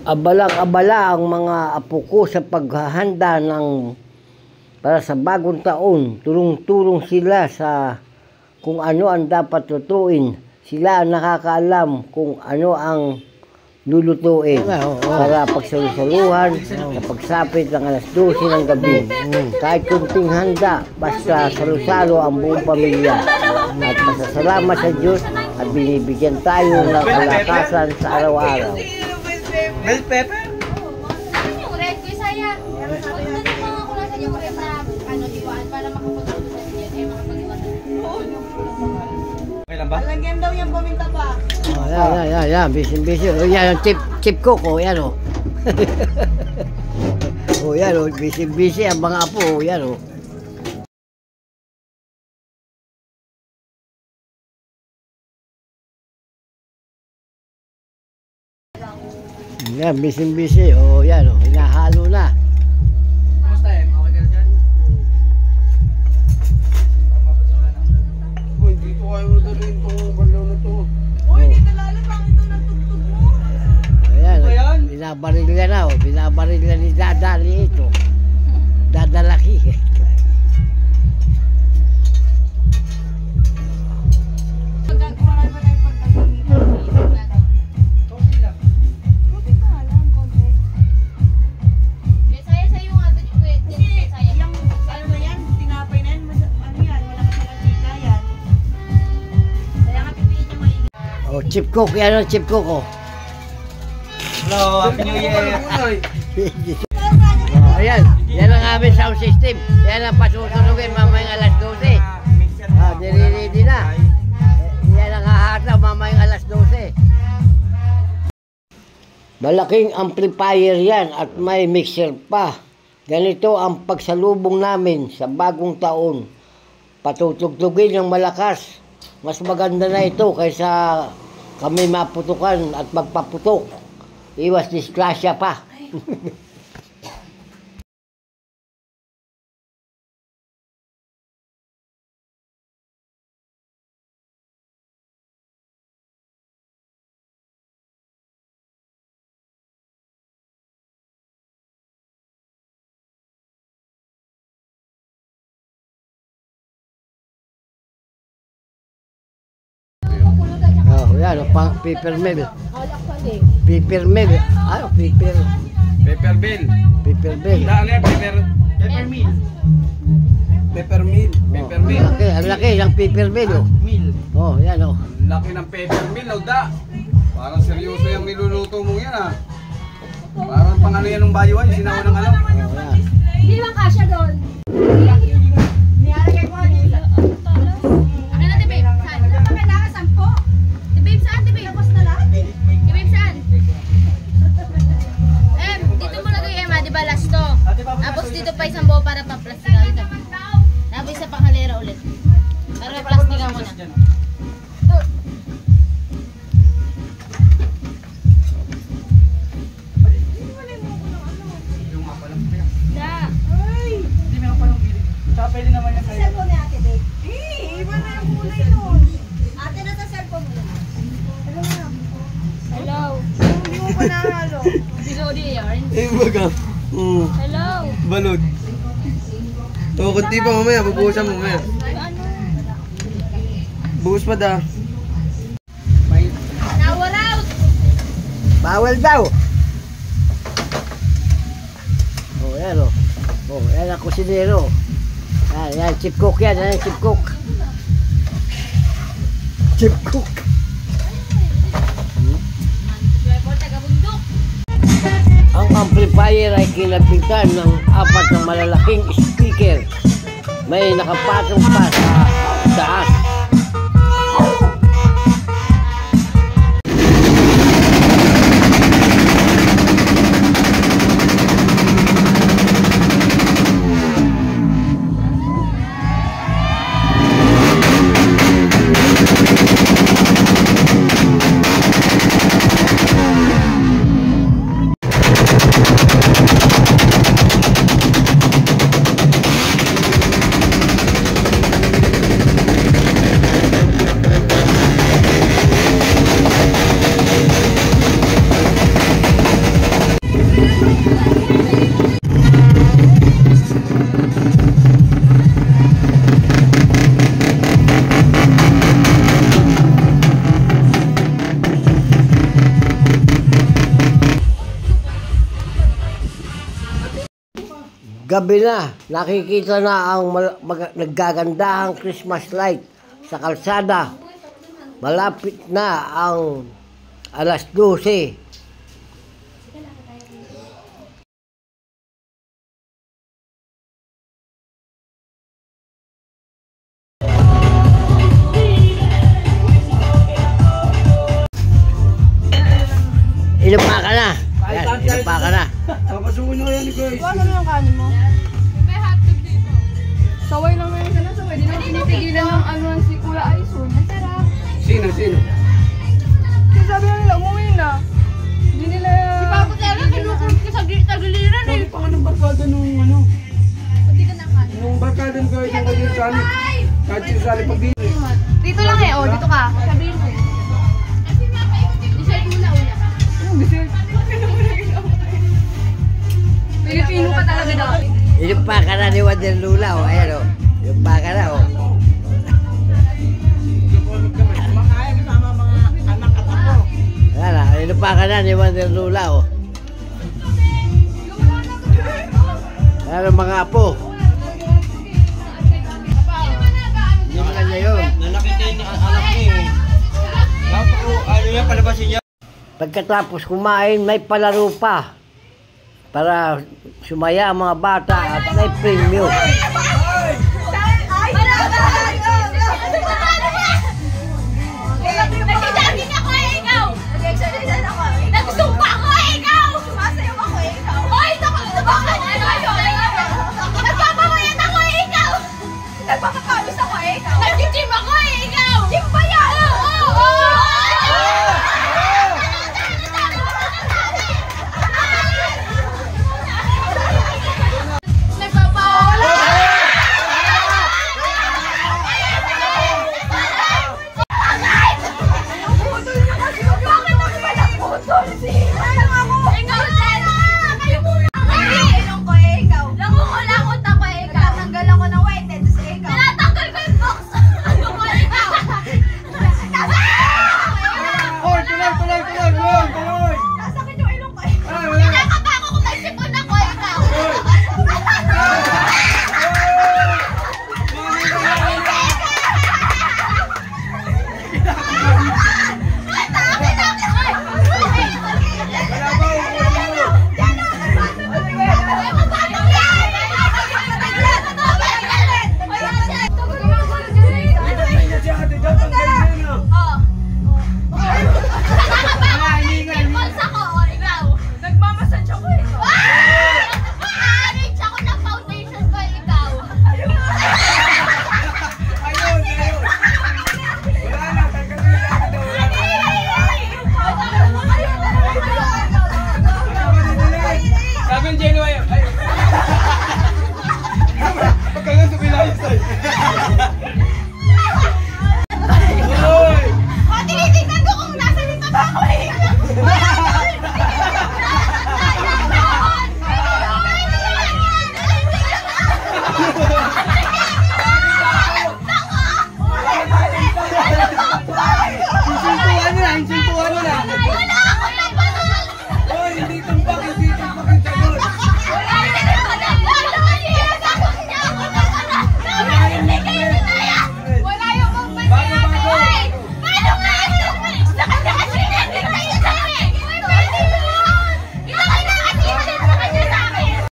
Abalang-abala ang mga apo ko sa paghahanda para sa bagong taon. Tulong-tulong sila sa kung ano ang dapat lutuin. Sila ang nakakaalam kung ano ang lulutuin para pagsalusaluhan sa pagsapit ng alas 12 ng gabi. Kahit kunting handa, basta salusalo ang buong pamilya. At pasasalamat sa Diyos at binibigyan tayo ng kalakasan sa araw-araw. Bell pepper? Saan yung red? Kuya Saya, magtanong mga kulasan yung red na iwan para makapagluto sa inyo. Makapag-iwasan. Okay lang ba? Lagyan daw yung paminta pa. Yan. Busy. O yan, chip cook, o yan, o. O yan, o. Busy ang mga apo, o yan, o. Yan, busy. O yan, o. Hinahalo na. Kumusta eh? Okay ka na dyan? Uy, dito kayo dalhin itong balaw na to. Uy, dito lalo pangit daw ng tugtog mo. Ayan, binabaril ka na, o. Binabaril ka ni Dadali ito. Dadalaki. Marami ba tayong pagkagamitan? Okay lang. Buti ka lang, konti. Kuya Saya, sa'yo nga ito yung kuya. Kasi yung ano na yan, tinapay na yan, ano yan, malakas na kasika yan. Kaya nga pipiliin niya maigi. O, chip cook, yan ang chip cook, o. Hello, Happy New Year! Ayan, yan ang aming sound system. Yan ang pasusunugin mamayang alas 12. Ready na. Yan ang hahataw mamayang alas 12. Malaking amplifier yan at may mixer pa. Ganito ang pagsalubong namin sa bagong taon. Patutugtugin ng malakas. Mas maganda na ito kaysa kami maputukan at magpaputok. Iwas disgrasya pa. Yan, peppermill. Peppermill. Ano, Pepperbill. peppermill. Ano yan? Peppermill. Peppermill. Peppermill. Ang laki ng peppermill, oh. Mill. Oh, yan, oh. Laki ng peppermill, o da. Parang seryoso yung niluluto mo yan, ah. Parang pang ano yan ng bayuan, yung sinawa ng ano. Oh, yan. Hindi naman kasya doon. Nilalagay ko kanina. Ano na, babe? Saan? Ano pa kailangan? 10? Babe, saan? Babe? Tapos na lahat eh. Babe, saan? Dito mo lagay, Emma, di ba last to? Tapos dito pa isang buo para pa-plastika dito. Tapos isa pang halera ulit. Para may plastika mo na. Da. Ay! Hindi meron pa yung bilik. Tsaka pwede naman yan sa'yo. Cellphone ni ate, babe. Iba na yung kulay nun. Ate, nasa cellphone mo. Hello, ma'am. Hello. Hindi mo pa nahalo. Hindi ko di yarn. baga. Hello. Balot. O, kunti pa mamaya, bubuhusan mo mamaya. Ano? Buhos pa da. Power out. Bawal daw. Oh, yan, oh. Oh, yan ang kusinero. Yan, chip cook yan. Yan, chip cook. Chip cook. Ang amplifier ay kinapitan ng 4 na malalaking speaker. May nakapatong pa sa taas. Gabi na, nakikita na ang naggagandahang Christmas light sa kalsada. Malapit na ang alas 12. Ilumpa ka na. Yan, ilumpa ka na. Papasukin nyo yan, guys. Ano yung kanin mo? May hotdog dito. Saway lang ngayon ka na saway. Di na pinipigilan ng ano si Kuya Aison. Ang sarap. Sino? Kasi sabi na nila, umuwi na. Hindi nila... Si Papa talaga, kinukulong ka sa giliran eh. Sabi pa nga ng barkada nung ano, Hindi ka nakain. nung barkada nung guys, yung kanyang sali. Kahit yung sali pag dito. Dito lang eh, oh. Dito ka. Sabihin mo. Decide muna una. Ano, bisil? Pilipino ka talaga daw. Ilumpa ka na ni Wonder Lula. O, ayan o. Ilumpa ka na o. Ayan na, ilumpa ka na ni Wonder Lula o. Ayan ang mga apo. Hindi mo na yun. Nalakita yung anak niya eh. Ano yan, palabasin niya? Pagkatapos kumain, may palaro pa para sumaya ang mga bata at may premyo. Nagsijogging ako eh, ikaw! Nagsumpa ako eh, ikaw! Sumasayaw ako eh, ikaw. Hoy, subukan ano yun? Nagpapamayan ako eh, ikaw! Nagpapakawis ako eh, ikaw. Nag-gym ako eh, ikaw! Gym ba yan? Oo! Nagpapawala! Putol na kasi. Bakit ako ba naputol? Ano ako? Ikaw, Ted!